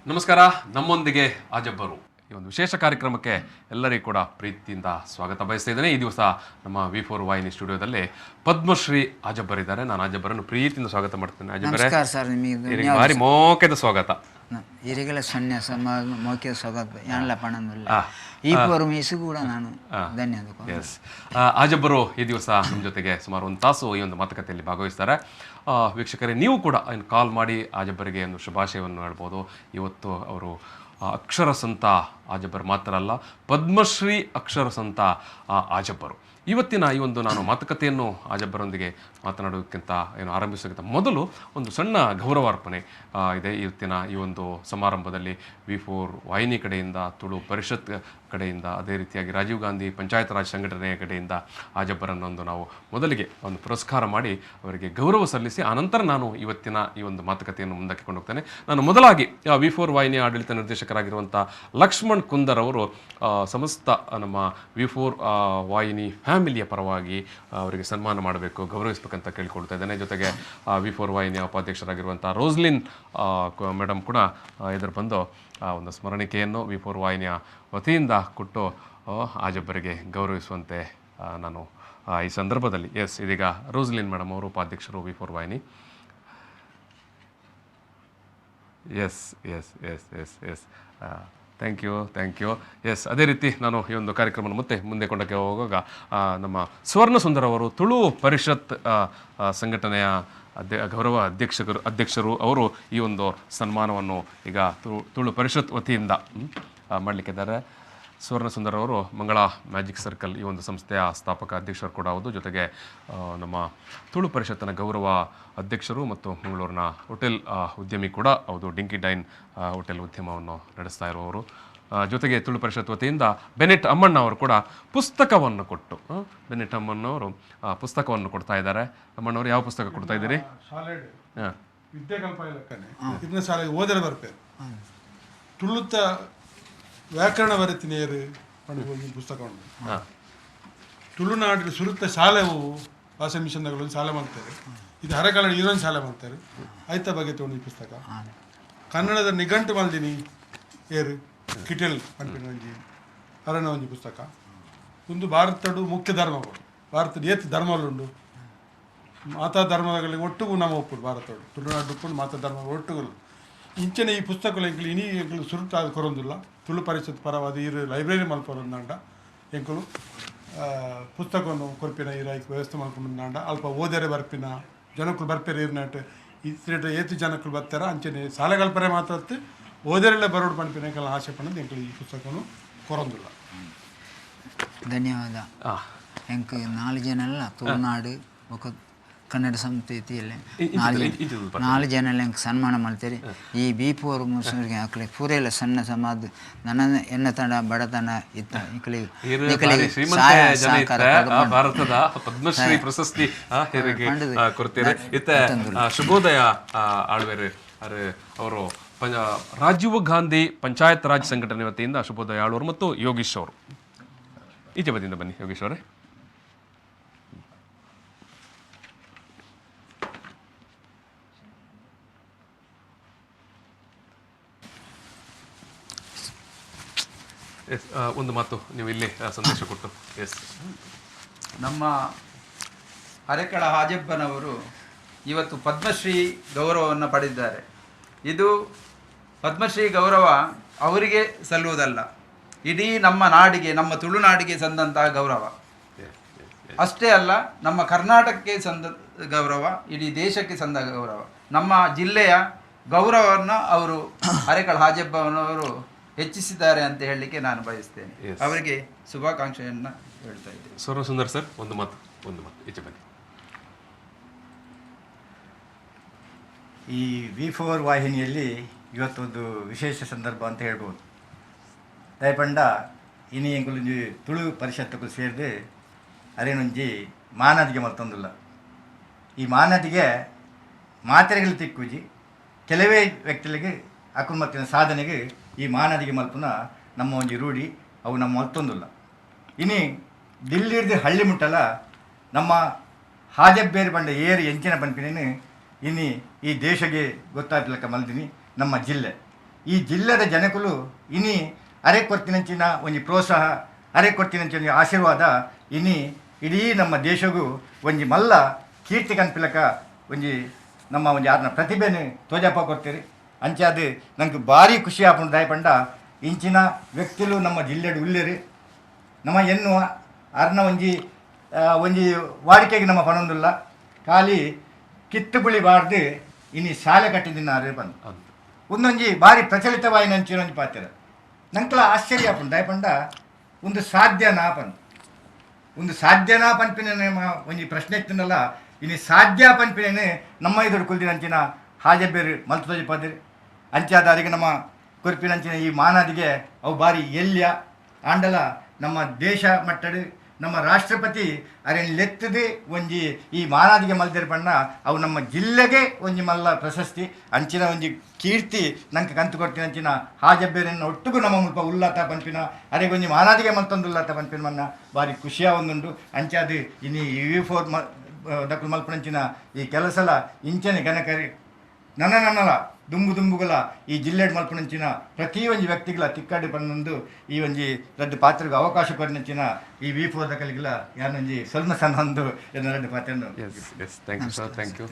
ನಮಸ್ಕಾರ. ನಮ್ಮೊಂದಿಗೆ ಆಜಬ್ಬರು ಈ ಒಂದು ವಿಶೇಷ ಕಾರ್ಯಕ್ರಮಕ್ಕೆ ಎಲ್ಲರಿಗೂ ಕೂಡ ಪ್ರೀತಿಯಿಂದ ಸ್ವಾಗತ ಬಯಸ್ತಾ ಇದ್ದೇನೆ. ಈ ದಿವಸ ನಮ್ಮ V4 ವಾಹಿನಿ ಸ್ಟುಡಿಯೋದಲ್ಲಿ ಪದ್ಮಶ್ರೀ ಆಜಬ್ಬರ್ ಇದ್ದಾರೆ. ನಾನು ಆಜಬ್ಬರನ್ನು ಪ್ರೀತಿಯಿಂದ ಸ್ವಾಗತ ಮಾಡ್ತೇನೆ. ಆಜಬ್ಬರೇ, ಭಾರಿ ಮೋಕೆದ ಸ್ವಾಗತ. ಇರಿಗೆಲ್ಲ ಸನ್ಯಾಸ ಮೋಕೆದ ಸ್ವಾಗತ ಯಾನಲ್ಲ ಪಣಂದಿಲ್ಲ ಈ ಪರಮೇಶು ಕೂಡ ನಾನು ಧನ್ಯವಾದ. ಎಸ್, ಆಜಬ್ಬರು ಈ ದಿವಸ ನಮ್ಮ ಜೊತೆಗೆ ಸುಮಾರು ಒಂದು ತಾಸು ಈ ಒಂದು ಮಾತುಕತೆಯಲ್ಲಿ ಭಾಗವಹಿಸ್ತಾರೆ. ವೀಕ್ಷಕರೇ, ನೀವು ಕೂಡ ಕಾಲ್ ಮಾಡಿ ಆಜಬ್ಬರಿಗೆ ಒಂದು ಶುಭಾಶಯವನ್ನು ಹೇಳ್ಬೋದು. ಇವತ್ತು ಅವರು ಅಕ್ಷರ ಸಂತ ಆಜಬ್ಬರ್ ಮಾತ್ರ ಅಲ್ಲ, ಪದ್ಮಶ್ರೀ ಅಕ್ಷರ ಸಂತ ಆಜಬ್ಬರು. ಇವತ್ತಿನ ಈ ಒಂದು ನಾನು ಮಾತುಕತೆಯನ್ನು ಆಜಬ್ಬರೊಂದಿಗೆ ಮಾತನಾಡೋದಕ್ಕಿಂತ ಆರಂಭಿಸೋಕ್ಕಿಂತ ಮೊದಲು ಒಂದು ಸಣ್ಣ ಗೌರವಾರ್ಪಣೆ ಇದೆ. ಇವತ್ತಿನ ಈ ಒಂದು ಸಮಾರಂಭದಲ್ಲಿ V4 ವಾಹಿನಿ ಕಡೆಯಿಂದ, ತುಳು ಪರಿಷತ್ ಕಡೆಯಿಂದ, ಅದೇ ರೀತಿಯಾಗಿ ರಾಜೀವ್ ಗಾಂಧಿ ಪಂಚಾಯತ್ ರಾಜ್ ಸಂಘಟನೆಯ ಕಡೆಯಿಂದ ಆಜಬ್ಬರನ್ನೊಂದು ನಾವು ಮೊದಲಿಗೆ ಒಂದು ಪುರಸ್ಕಾರ ಮಾಡಿ ಅವರಿಗೆ ಗೌರವ ಸಲ್ಲಿಸಿ ಆನಂತರ ನಾನು ಇವತ್ತಿನ ಈ ಒಂದು ಮಾತುಕತೆಯನ್ನು ಮುಂದಕ್ಕೆ ಕೊಂಡು ಹೋಗ್ತೇನೆ. ನಾನು ಮೊದಲಾಗಿ V4 ವಾಹಿನಿಯ ಆಡಳಿತ ನಿರ್ದೇಶಕರಾಗಿರುವಂಥ ಲಕ್ಷ್ಮಣ್ ಕುಂದರ್ ಅವರು ಸಮಸ್ತ ನಮ್ಮ V4 ವಾಹಿನಿ ಫ್ಯಾಮಿಲಿಯ ಪರವಾಗಿ ಅವರಿಗೆ ಸನ್ಮಾನ ಮಾಡಬೇಕು, ಗೌರವಿಸಬೇಕಂತ ಕೇಳಿಕೊಳ್ತಾ ಇದ್ದೇನೆ. ಜೊತೆಗೆ V4 ವಾಹಿನಿಯ ಉಪಾಧ್ಯಕ್ಷರಾಗಿರುವಂಥ ರೋಸ್ಲಿನ್ ಮೇಡಮ್ ಕೂಡ ಎದುರು ಬಂದು ಒಂದು ಸ್ಮರಣಿಕೆಯನ್ನು V4 ವಾಹಿನಿಯ ವತಿಯಿಂದ ಕೊಟ್ಟು ಆಜಬ್ಬರಿಗೆ ಗೌರವಿಸುವಂತೆ ನಾನು ಈ ಸಂದರ್ಭದಲ್ಲಿ ಇದೀಗ ರೋಸ್ಲಿನ್ ಮೇಡಮ್ ಅವರು ಉಪಾಧ್ಯಕ್ಷರು V4 ವಾಹಿನಿ. Yes yes yes yes yes thank you. Yes, ಅದೇ ರೀತಿ ನಾನು ಈ ಒಂದು ಕಾರ್ಯಕ್ರಮವನ್ನು ಮುಂದೆ ಕೊಂಡಕ್ಕೆ ಹೋಗುವಾಗ ನಮ್ಮ ಸುವರ್ಣ ಸುಂದರ್ ಅವರು ತುಳು ಪರಿಷತ್ ಸಂಘಟನೆಯ ಗೌರವ ಅಧ್ಯಕ್ಷರು ಅವರು ಈ ಒಂದು ಸನ್ಮಾನವನ್ನು ಈಗ ತುಳು ಪರಿಷತ್ ವತಿಯಿಂದ ಮಾಡಲಿಕ್ಕಿದ್ದಾರೆ. ಸುವರ್ಣ ಸುಂದರ್ ಅವರು ಮಂಗಳ ಮ್ಯಾಜಿಕ್ ಸರ್ಕಲ್ ಈ ಒಂದು ಸಂಸ್ಥೆಯ ಸ್ಥಾಪಕ ಅಧ್ಯಕ್ಷರು ಕೂಡ ಹೌದು. ಜೊತೆಗೆ ನಮ್ಮ ತುಳು ಪರಿಷತ್ತಿನ ಗೌರವ ಅಧ್ಯಕ್ಷರು ಮತ್ತು ಮಂಗಳೂರಿನ ಹೋಟೆಲ್ ಉದ್ಯಮಿ ಕೂಡ ಹೌದು. ಡಿಂಕಿ ಡೈನ್ ಹೋಟೆಲ್ ಉದ್ಯಮವನ್ನು ನಡೆಸ್ತಾ ಇರುವವರು. ಜೊತೆಗೆ ತುಳು ಪರಿಷತ್ ವತಿಯಿಂದ ಬೆನೆಟ್ ಅಮ್ಮಣ್ಣ ಅವರು ಕೂಡ ಪುಸ್ತಕವನ್ನು ಕೊಟ್ಟು ಬೆನೆಟ್ ಅಮ್ಮಣ್ಣವರು ಪುಸ್ತಕವನ್ನು ಕೊಡ್ತಾ ಇದ್ದಾರೆ. ಅಮ್ಮಣ್ಣವರು ಯಾವ ಪುಸ್ತಕ ಕೊಡ್ತಾ ಇದ್ದೀರಿ? ವಿದ್ಯಾಕಲ್ಪ ಇಲಾಖೆ ಇದನ್ನ ಶಾಲೆಗೆ ಓದರ ಬರ್ಪೇರು ತುಳುತ್ತ ವ್ಯಾಕರಣ ಬರೆತಿನೇರು ಒಂದು ಪುಸ್ತಕ ಉಂಟು. ತುಳುನಾಡಿನ ಸುರುತ್ತ ಶಾಲೆವು ಭಾಷಾ ಮಿಷನ್ಗಳು ಶಾಲೆ ಮಾಡ್ತಾರೆ. ಇದು ಹರಕಲ ಇನ್ನೊಂದು ಶಾಲೆ ಮಾಡ್ತಾರೆ. ಆಯ್ತ ಬಗ್ಗೆ ತೊಗೊಂಡು ಈ ಪುಸ್ತಕ ಕನ್ನಡದ ನಿಘಂಟು ಮಲ್ದಿನಿ ಏರು ಕಿಟೆಲ್ ಪಂಪಿನ ಅರಣ ಒಂಜಿ ಪುಸ್ತಕ. ಒಂದು ಭಾರತಡು ಮುಖ್ಯ ಧರ್ಮಗಳು, ಭಾರತದ ಏತ್ ಧರ್ಮಗಳುಂಡು, ಮಾತಾ ಧರ್ಮಗಳಿಗೆ ಒಟ್ಟಿಗೂ ನಮ್ಮ ಒಪ್ಪುಡು. ಭಾರತಡು ತುಳುನಾಡು ಒಪ್ಪುಡು ಮಾತಾ ಧರ್ಮಗಳು ಒಟ್ಟುಗಳು ಇಂಚನೆ ಈ ಪುಸ್ತಕಗಳು ಎಂಕಲು ಇನಿ ಎಂಕಲು ಸುರುತ್ತ ಕೊರೊಂದಿಲ್ಲ. ತುಳು ಪರಿಷತ್ ಪರವಾದ ಈ ಲೈಬ್ರರಿ ಮಲ್ಪೊಂದಾಂಡ ಎಂಕಲು ಪುಸ್ತಕವನ್ನು ಕೊರ್ಪಿನ ಇರಾಯ್ಕೆ ವ್ಯವಸ್ಥೆ ಮಾಡ್ಕೊಂಡು ಅಲ್ಪ ಓದರೆ ಬರ್ಪಿನ ಜನಕ್ಕಳು ಬರ್ಪೇರು ಇರ್ನಾಟ್ ಈ ಏತು ಜನಕ್ಕಳು ಬರ್ತಾರ ಅಂಚನೆ ಶಾಲೆಗಲ್ಪರೆ ಮಾತಾಡ್ತು ಓದರೆಲ್ಲ ಬರೋಡು ಪಂಪಿನ ಎಂಕಲ್ ಆಸೆ ಪಣ್ಣದು ಎಂಕಲು ಈ ಪುಸ್ತಕವನ್ನು ಕೊರೊಂದಿಲ್ಲ. ಧನ್ಯವಾದ. ಎಂಕ್ 4 ಜನ ಎಲ್ಲ ತುಳುನಾಡು ఒక ಕನ್ನಡ ಸಂಸ್ಕೃತಿಯಲ್ಲಿ 4 ಜನ ಎಂಕ್ ಸನ್ಮಾನ ಮಾಡ್ತಾರೆ. ಈ V4 ಮುಸ್ಲಿಮ್ಗೆ ಹಾಕಲಿ ಪೂರೆಲ್ಲ ಸಣ್ಣ ಸಮಾಜ ನನ್ನ ಎನ್ನ ತಂಡ ಬಡತನ ಇತ್ತ ಭಾರತದ ಪದ್ಮಶ್ರೀ ಪ್ರಶಸ್ತಿ ಕೊಡ್ತಾರೆ. ಶುಭೋದಯ ಆಳ್ವೇರು ಅವರು ರಾಜೀವ್ ಗಾಂಧಿ ಪಂಚಾಯತ್ ರಾಜ್ ಸಂಘಟನೆ ವತಿಯಿಂದ ಶುಭೋದಯ ಆಳ್ವರು ಮತ್ತು ಯೋಗೀಶ್ ಅವರು ಈಚೆ ಬದಿಯಿಂದ ಬನ್ನಿ. ಯೋಗೀಶ್ ಅವರೇ, ಒಂದು ಮಾತು ನೀವು ಇಲ್ಲಿ ಸಂದೇಶ ಕೊಟ್ಟು. ಎಸ್, ನಮ್ಮ ಅರೆಕಳ ಆಜಬ್ಬನವರು ಇವತ್ತು ಪದ್ಮಶ್ರೀ ಗೌರವವನ್ನು ಪಡೆದಿದ್ದಾರೆ. ಇದು ಪದ್ಮಶ್ರೀ ಗೌರವ ಅವರಿಗೆ ಸಲ್ಲುವುದಲ್ಲ, ಇಡೀ ನಮ್ಮ ನಾಡಿಗೆ, ನಮ್ಮ ತುಳುನಾಡಿಗೆ ಸಂದಂತಹ ಗೌರವ. ಅಷ್ಟೇ ಅಲ್ಲ, ನಮ್ಮ ಕರ್ನಾಟಕಕ್ಕೆ ಸಂದ ಗೌರವ, ಇಡೀ ದೇಶಕ್ಕೆ ಸಂದ ಗೌರವ. ನಮ್ಮ ಜಿಲ್ಲೆಯ ಗೌರವವನ್ನು ಅವರು ಅರೆಕಳ ಆಜಬ್ಬನವರು ಹೆಚ್ಚಿಸಿದ್ದಾರೆ ಅಂತ ಹೇಳಲಿಕ್ಕೆ ನಾನು ಬಯಸ್ತೇನೆ. ಅವರಿಗೆ ಶುಭಾಕಾಂಕ್ಷೆಯನ್ನು ಹೇಳ್ತಾ ಇದ್ದೇನೆ. ಸ್ವರ್ಣ ಸುಂದರ್ ಸರ್, ಒಂದು ಮಾತು ಈಚೆ ಬನ್ನಿ. ಈ V4 ವಾಹಿನಿಯಲ್ಲಿ ಇವತ್ತೊಂದು ವಿಶೇಷ ಸಂದರ್ಭ ಅಂತ ಹೇಳ್ಬೋದು. ದಯಪಂಡ ಇನಿ ಎಂಕುಲೊಂಜಿ ತುಳು ಪರಿಷತ್ತಕ್ಕೂ ಸೇರಿದು ಅರೇನೊಂಜಿ ಮಾನದಿಗೆ ಮಲ್ತೊಂದುಲ್ಲ. ಈ ಮಾನದಿಗೆ ಮಾತ್ರೆಗಳು ತಿಕ್ಕುಜಿ ಕೆಲವೇ ವ್ಯಕ್ತಿಗಳಿಗೆ ಅಕುಲ್ ಮತ್ತಿನ ಸಾಧನೆಗೆ ಈ ಮಾನದಿಗೆ ಮಲ್ಪುನ ನಮ್ಮ ಒಂಜಿ ರೂಢಿ ಅವು ನಮ್ಮ ಮಲ್ತೊಂದುಲ್ಲ. ಇನಿ ದಿಲ್ಲಿಡ್ದು ಹಳ್ಳಿ ಮುಟ್ಟಲ ನಮ್ಮ ಹಾಜಬ್ಬೇರು ಬಂಡ ಏರು ಎಂಚಿನ ಪನ್ಪಿನೇನು ಇನ್ನು ಈ ದೇಶಕ್ಕೆ ಗೊತ್ತಾಗ್ಲಿಕ್ಕ ಮಲ್ದಿನಿ ನಮ್ಮ ಜಿಲ್ಲೆ ಈ ಜಿಲ್ಲೆದ ಜನಕುಲು ಇನಿ ಅರೆ ಕೊರ್ತಿನಂಚಿನ ಒಂಜಿ ಪ್ರೋತ್ಸಾಹ ಅರೆ ಕೊರ್ತಿನಂಚಿನ ಒಂಜಿ ಆಶೀರ್ವಾದ ಇನಿ ಇಡೀ ನಮ್ಮ ದೇಶಗೂ ಒಂಜಿ ಮಲ್ಲ ಕೀರ್ತಿ ಕನ್ಪಿಲಕ ಒಂಜಿ ನಮ್ಮ ಒಂಜಿ ಆರ್ನ ಪ್ರತಿಭೆನ ತೋಜಪ್ಪ ಕೊಡ್ತೀರಿ ಅಂಚೆ ಅದು ನಂಗೆ ಭಾರಿ ಖುಷಿ ಆಪುಂಡು ದಾಯಪಂಡ ಇಂಚಿನ ವ್ಯಕ್ತಿಲು ನಮ್ಮ ಜಿಲ್ಲೆಡು ಉಳ್ಳೇರಿ ನಮ್ಮ ಎನ್ನುವ ಅರ್ನ ಒಂಜಿ ಒಂಜಿ ವಾಡಿಕೆಗೆ ನಮ್ಮ ಪಣೊಂದುಲ್ಲ ಖಾಲಿ ಕಿತ್ತುಗುಳಿ ಬಾರ್ದು ಇನಿ ಶಾಲೆ ಕಟ್ಟಿದಿನಾರೆ ಬಂದು ಒಂದೊಂಜಿ ಭಾರಿ ಪ್ರಚಲಿತವಾಯಿ ನಂಚಿನ ಒಂಜಿ ಪಾತ್ರ ನಂಕಲ ಆಶ್ಚರ್ಯ ಆಪುಂಡು ದಾಯಪಂಡ ಒಂದು ಸಾಧ್ಯನಾ ಪಂದು ಒಂದು ಸಾಧ್ಯನಾ ಪನ್ಪಿನ ಒಂಜಿ ಪ್ರಶ್ನೆ ಇತ್ತಿನಲ್ಲ ಇನ್ನು ಸಾಧ್ಯ ಪನ್ಪಿನೇ ನಮ್ಮ ಎದುರು ಕುಲ್ದಿನಂಚಿನ ಹಾಜಬೇರು ಮಲ್ತೋಜಿ ಪದ್ರಿ ಅಂಚಾದ ಅದಕ್ಕೆ ನಮ್ಮ ಕುರ್ಪಿನಂಚಿನ ಈ ಮಾನಾದಿಗೆ ಅವು ಬಾರಿ ಎಲ್ಯ ಆಂಡಲ ನಮ್ಮ ದೇಶ ಮಟ್ಟಡು ನಮ್ಮ ರಾಷ್ಟ್ರಪತಿ ಅರೇನು ಲೆತ್ತದು ಒಂಜಿ ಈ ಮಾನಾದಿಗೆ ಮಲ್ದಿರು ಬಣ್ಣ ಅವು ನಮ್ಮ ಜಿಲ್ಲೆಗೆ ಒಂಜಿ ಮಲ್ಲ ಪ್ರಶಸ್ತಿ ಅಂಚಿನ ಒಂಜಿ ಕೀರ್ತಿ ನಂಗೆ ಕಂತು ಕೊಡ್ತಿನಂಚಿನ ಹಾಜಬೇರನ್ನು ಒಟ್ಟಿಗೂ ನಮ್ಮ ಮುಲ್ಪ ಉಲ್ಲಾತ ಪನ್ಪಿನ ಅರೆಗೆ ಒಂಜಿ ಮಾನಾದಿಗೆ ಮಲ್ತೊಂದು ಉಲ್ಲಾತ ಪನ್ಪಿನ ಮನ್ನ ಭಾರಿ ಖುಷಿಯ ಒಂದುಂಡು ಅಂಚಾದು ಇನ್ನು V4 ದಕ್ಕಲು ಮಲ್ಪನಂಚಿನ ಈ ಕೆಲಸಲ ಇಂಚನೆ ಗಣಕರಿ ನನ್ನಲ ದುಂಬುಗಳ ಈ ಜಿಲ್ಲೆಡ್ ಮಲ್ಪನಂಚಿನ ಪ್ರತಿ ಒಂಜಿ ವ್ಯಕ್ತಿಗಳ ತಿಕ್ಕಾಡಿ ಪನ್ನೊಂದು ಈ ಒಂಜಿ ರದ್ದು ಪಾತ್ರಗೆ ಅವಕಾಶ ಕೊರಿನಂಚಿನ ಈ V4 ದಕ್ಕಲಿಗಳ ಯಾನೊಂಜಿ ಸ್ವಲ್ಪ ಸಣ್ಣ ಒಂದು ರದ್ದು ಪಾತ್ರ yes thank you sir thank you